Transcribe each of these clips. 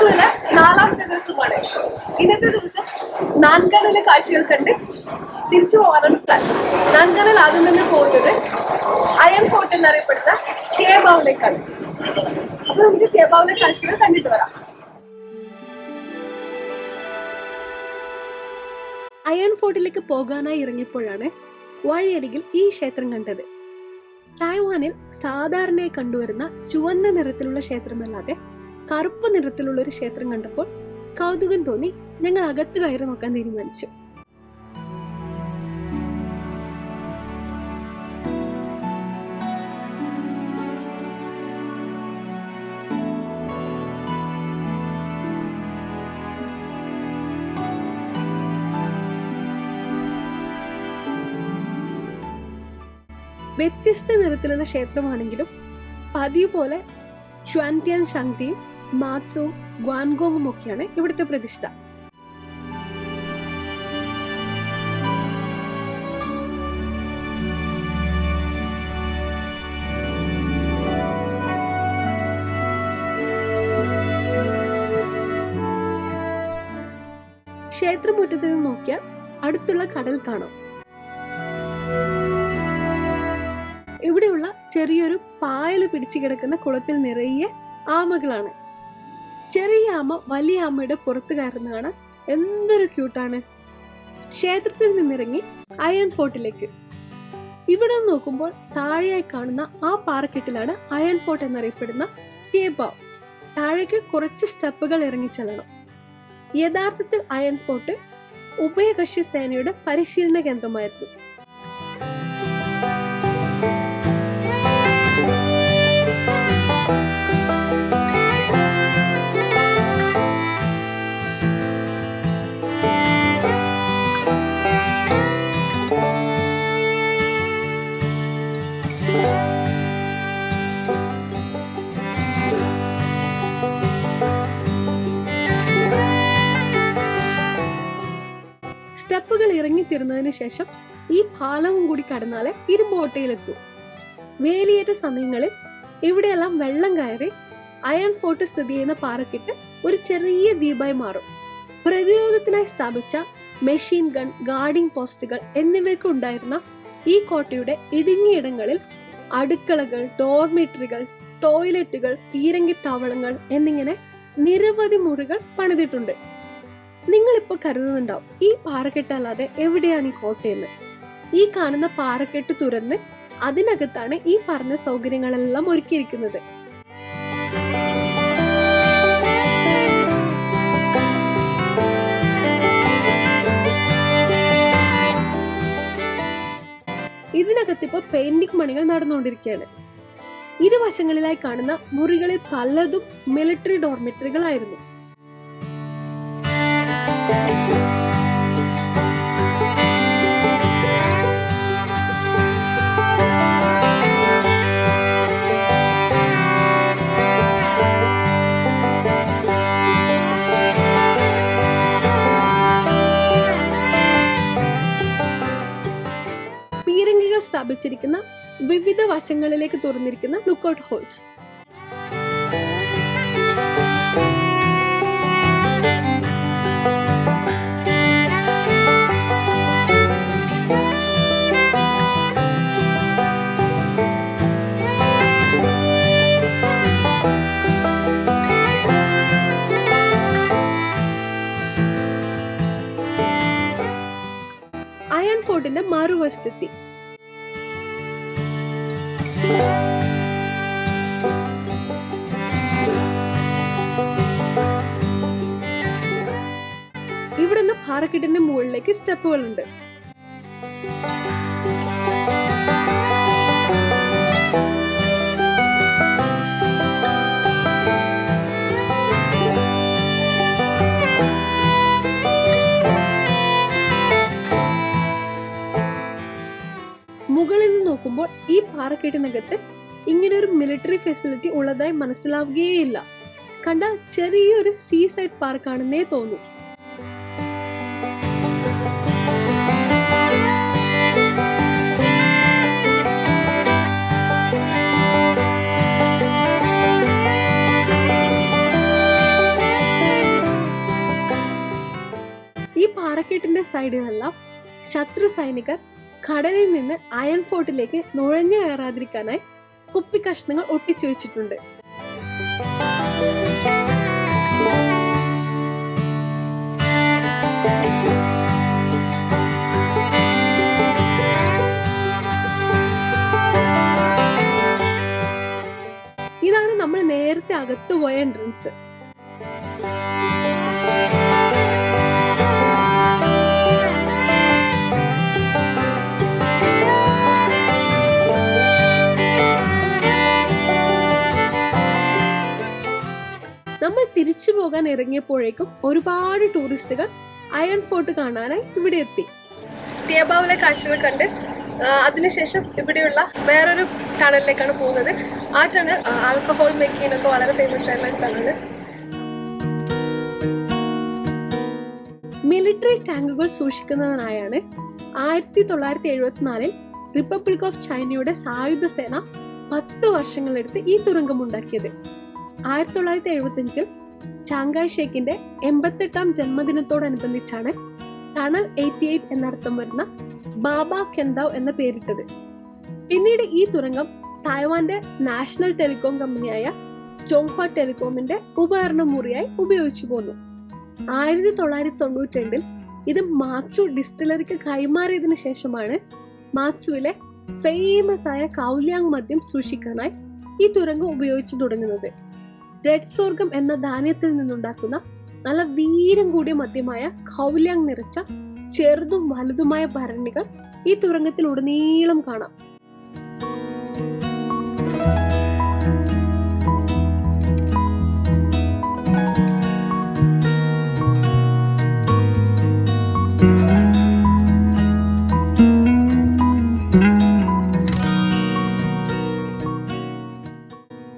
മൈസൂരിലെ 4ാമത്തെ ദിവസമാണ്. ഇന്നത്തെ ദിവസം നാൻകടലിലെ കാഴ്ചകൾ കണ്ട് തിരിച്ചു പോകാനാണ് പ്ലാൻ. നാൻകടൽ ആദ്യം തന്നെ പോകുന്നത് അയൺ ഫോർട്ട് എന്നറിയപ്പെടുന്ന തേബാവിലേക്കാണ്. അപ്പൊ നമുക്ക് തേബാവിലെ കാഴ്ചകൾ കണ്ടിട്ട് വരാം. അയൺ ഫോർട്ടിലേക്ക് പോകാനായി ഇറങ്ങിയപ്പോഴാണ് വഴിയരികിൽ ഈ ക്ഷേത്രം കണ്ടത്. തായ്വാനിൽ സാധാരണയായി കണ്ടുവരുന്ന ചുവന്ന നിറത്തിലുള്ള ക്ഷേത്രമല്ലാതെ കറുപ്പ് നിറത്തിലുള്ള ഒരു ക്ഷേത്രം കണ്ടപ്പോൾ കൗതുകം തോന്നി ഞങ്ങൾ അകത്ത് കയറി നോക്കാൻ തീരുമാനിച്ചു. വ്യത്യസ്ത നിറത്തിലുള്ള ക്ഷേത്രമാണെങ്കിലും പതിവ് പോലെ ച്വാൻതിയാൻ ശാങ്തിയും മാത്സുവും ഗ്വാൻഗോങ്ങും ഒക്കെയാണ് ഇവിടുത്തെ പ്രതിഷ്ഠ. ക്ഷേത്രമുറ്റത്ത് നിന്ന് നോക്കിയാൽ അടുത്തുള്ള കടൽ കാണാം. ഇവിടെയുള്ള ചെറിയൊരു പായൽ പിടിച്ചു കിടക്കുന്ന കുളത്തിൽ നിറയെ ആമകളാണ്. ചെറിയ ആമ വലിയ ആമയുടെ പുറത്ത് കയറുന്നതാണ്. എന്തൊരു ക്യൂട്ടാണ്. ക്ഷേത്രത്തിൽ നിന്നിറങ്ങി അയൺ ഫോർട്ടിലേക്ക്. ഇവിടെ നോക്കുമ്പോൾ താഴെയായി കാണുന്ന ആ പാറക്കെട്ടിലാണ് അയൺ ഫോർട്ട് എന്നറിയപ്പെടുന്ന തേബാവ്. താഴേക്ക് കുറച്ച് സ്റ്റെപ്പുകൾ ഇറങ്ങിച്ചെല്ലണം. യഥാർത്ഥത്തിൽ അയൺ ഫോർട്ട് ഉഭയകക്ഷി സേനയുടെ പരിശീലന കേന്ദ്രമായിരുന്നു. സ്റ്റെപ്പുകൾ ഇറങ്ങിത്തീർന്നതിന് ശേഷം ഈ പാലവും കൂടി കടന്നാലേ ഇരുമ്പോട്ടയിലെത്തും. വേലിയേറ്റ സമയങ്ങളിൽ ഇവിടെയെല്ലാം വെള്ളം കയറി അയൺ ഫോർട്ട് സ്ഥിതി ചെയ്യുന്ന പാറക്കെട്ട് ഒരു ചെറിയ ദ്വീപായി മാറും. പ്രതിരോധത്തിനായി സ്ഥാപിച്ച മെഷീൻ ഗൺ, ഗാർഡിംഗ് പോസ്റ്റുകൾ എന്നിവയൊക്കെ ഉണ്ടായിരുന്ന ഈ കോട്ടയുടെ ഇടുങ്ങിയിടങ്ങളിൽ അടുക്കളകൾ, ഡോർമിറ്ററികൾ, ടോയ്ലറ്റുകൾ, പീരങ്കിത്താവളങ്ങൾ എന്നിങ്ങനെ നിരവധി മുറികൾ പണിതിട്ടുണ്ട്. നിങ്ങളിപ്പോൾ കരുതുന്നുണ്ടാവും ഈ പാറക്കെട്ടല്ലാതെ എവിടെയാണ് ഈ കോട്ടയെന്ന്. ഈ കാണുന്ന പാറക്കെട്ട് തുറന്ന് അതിനകത്താണ് ഈ പറഞ്ഞ സൗകര്യങ്ങളെല്ലാം ഒരുക്കിയിരിക്കുന്നത്. ഇതിനകത്തിപ്പോ പെയിന്റിംഗ് പണികൾ നടന്നുകൊണ്ടിരിക്കുകയാണ്. ഇരുവശങ്ങളിലായി കാണുന്ന മുറികളിൽ പലതും മിലിറ്ററി ഡോർമെറ്ററികളായിരുന്നു. പീരങ്കികൾ സ്ഥാപിച്ചിരിക്കുന്ന വിവിധ വശങ്ങളിലേക്ക് തുറന്നിരിക്കുന്ന ലുക്കൌട്ട് ഹോൾസ്. അയൺ ഫോർട്ടിന്റെ മറുവശത്തെത്തി. ഇവിടുന്ന് പാറക്കെട്ടിന്റെ മുകളിലേക്ക് സ്റ്റെപ്പുകളുണ്ട്. മുകളിൽ നിന്ന് നോക്കുമ്പോൾ ഈ പാറക്കെട്ടിനകത്ത് ഇങ്ങനൊരു മിലിറ്ററി ഫെസിലിറ്റി ഉള്ളതായി മനസ്സിലാവുകയേയില്ല. കണ്ടാൽ ചെറിയൊരു സീസൈഡ് പാർക്കാണെന്നേ തോന്നും. അണക്കെട്ടിന്റെ സൈഡിലെല്ലാം ശത്രു സൈനികർ കടലിൽ നിന്ന് അയൺ ഫോർട്ടിലേക്ക് നുഴഞ്ഞു കയറാതിരിക്കാനായി കുപ്പി കഷ്ണങ്ങൾ ഒട്ടിച്ചു വെച്ചിട്ടുണ്ട്. ഇതാണ് നമ്മൾ നേരത്തെ അകത്തുപോയ എൻട്രൻസ്. നമ്മൾ തിരിച്ചു പോകാൻ ഇറങ്ങിയപ്പോഴേക്കും ഒരുപാട് ടൂറിസ്റ്റുകൾ അയൺ ഫോർട്ട് കാണാനായി ഇവിടെ എത്തി. തിയബാവിലെ കാഴ്ചകൾ കണ്ട് അതിനുശേഷം ഇവിടെയുള്ള വേറൊരു ടണലിലേക്കാണ് പോകുന്നത്. ആ ടണൽ ആൽക്കഹോൾ മേക്കിങ്ങിനൊക്കെ വളരെ ഫേമസ് ആയിട്ടുള്ള സ്ഥലമാണ്. മിലിറ്ററി ടാങ്കുകൾ സൂക്ഷിക്കുന്നതിനായാണ് 1974 റിപ്പബ്ലിക് ഓഫ് ചൈനയുടെ സായുധ സേന 10 വർഷങ്ങളെടുത്ത് ഈ തുരങ്കം ഉണ്ടാക്കിയത്. 1975 ചാങ്കായ് ഷേക്കിന്റെ 88ാം ജന്മദിനത്തോടനുബന്ധിച്ചാണ് ടണൽ 88 എന്നർത്ഥം വരുന്ന ബാബ കെൻഡാവ് എന്ന പേരിട്ടത്. പിന്നീട് ഈ തുരങ്കം തായ്വാന്റെ നാഷണൽ ടെലികോം കമ്പനിയായ ചോങ്ഹ്വ ടെലികോമിന്റെ ഉപകരണ മുറിയായി ഉപയോഗിച്ചു പോന്നു. 1992 ഇത് മാച്ചു ഡിസ്റ്റിലറിക്ക് കൈമാറിയതിനു ശേഷമാണ് മാച്ചുവിലെ ഫേമസ് ആയ കൗലിയാങ് മദ്യം സൂക്ഷിക്കാനായി ഈ തുരങ്കം ഉപയോഗിച്ചു തുടങ്ങുന്നത്. റെഡ് സോർഗം എന്ന ധാന്യത്തിൽ നിന്നുണ്ടാക്കുന്ന നല്ല വീര്യം കൂടിയ മദ്യമായ കൗലിയാങ് നിറച്ച ചെറുതും വലുതുമായ ഭരണികൾ ഈ തുരങ്കത്തിൽ ഉടനീളം കാണാം.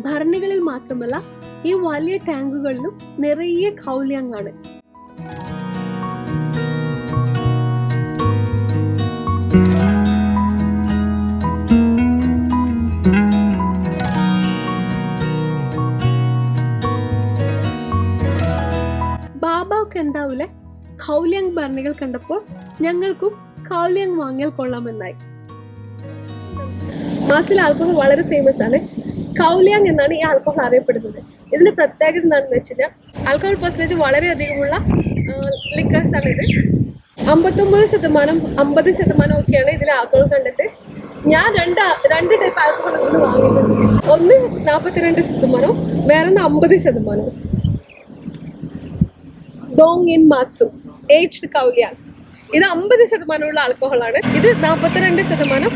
ഭരണികളിൽ മാത്രമല്ല ഈ വലിയ ടാങ്കുകളിലും നിറയെ കൗലിയാങ് ആണ്. ബാബാവ് കെൻഡാവിലെ കൗലിയാങ് ഭരണികൾ കണ്ടപ്പോൾ ഞങ്ങൾക്കും കൗലിയാങ് വാങ്ങിയാൽ കൊള്ളാമെന്നായി. മാസിലെ ആൽക്കഹോൾ വളരെ ഫേമസ് ആണ്. കൗലിയാങ് എന്നാണ് ഈ ആൽക്കഹോൾ അറിയപ്പെടുന്നത്. ഇതിന്റെ പ്രത്യേകത എന്താണെന്ന് വെച്ചാൽ ആൽക്കഹോൾ പെർസെന്റേജ് വളരെ അധികമുള്ള ലിക്കേഴ്സ് ആണ് ഇത്. 59%, 50% ഒക്കെയാണ് ഇതിൽ ആൽക്കഹോൾ കണ്ടിട്ട്. ഞാൻ രണ്ട് ടൈപ്പ് ആൽക്കഹോൾ ഇതിന് വാങ്ങിയിട്ടുണ്ട്. ഒന്ന് 42%, വേറെ 50%. Dongyin Matsu aged Kaoliang. ഇത് 50% ഉള്ള ആൽക്കഹോളാണ്. ഇത് 42%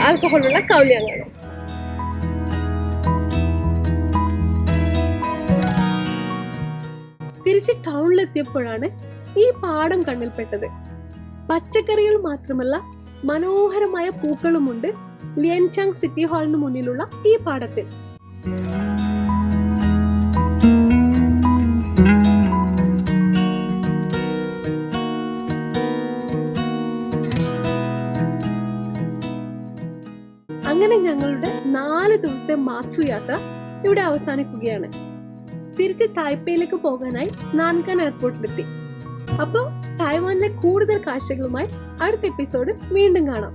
ആൽക്കഹോൾ ഉള്ള കൗലിയാങ് ആണ്. തിരിച്ച് ടൗണിലെത്തിയപ്പോഴാണ് ഈ പാടം കണ്ണിൽപ്പെട്ടത്. പച്ചക്കറികൾ മാത്രമല്ല മനോഹരമായ പൂക്കളുമുണ്ട് ലിയൻചാങ് സിറ്റി ഹാളിന് മുന്നിലുള്ള ഈ പാടത്തിൽ. അങ്ങനെ ഞങ്ങളുടെ 4 ദിവസത്തെ മാത്സു യാത്ര ഇവിടെ അവസാനിക്കുകയാണ്. തിരിച്ച് തായ്പേയിലേക്ക് പോകാനായി നാൻകാൻ എയർപോർട്ടിലെത്തി. അപ്പോൾ തായ്വാനിലെ കൂടുതൽ കാഴ്ചകളുമായി അടുത്ത എപ്പിസോഡ് വീണ്ടും കാണാം.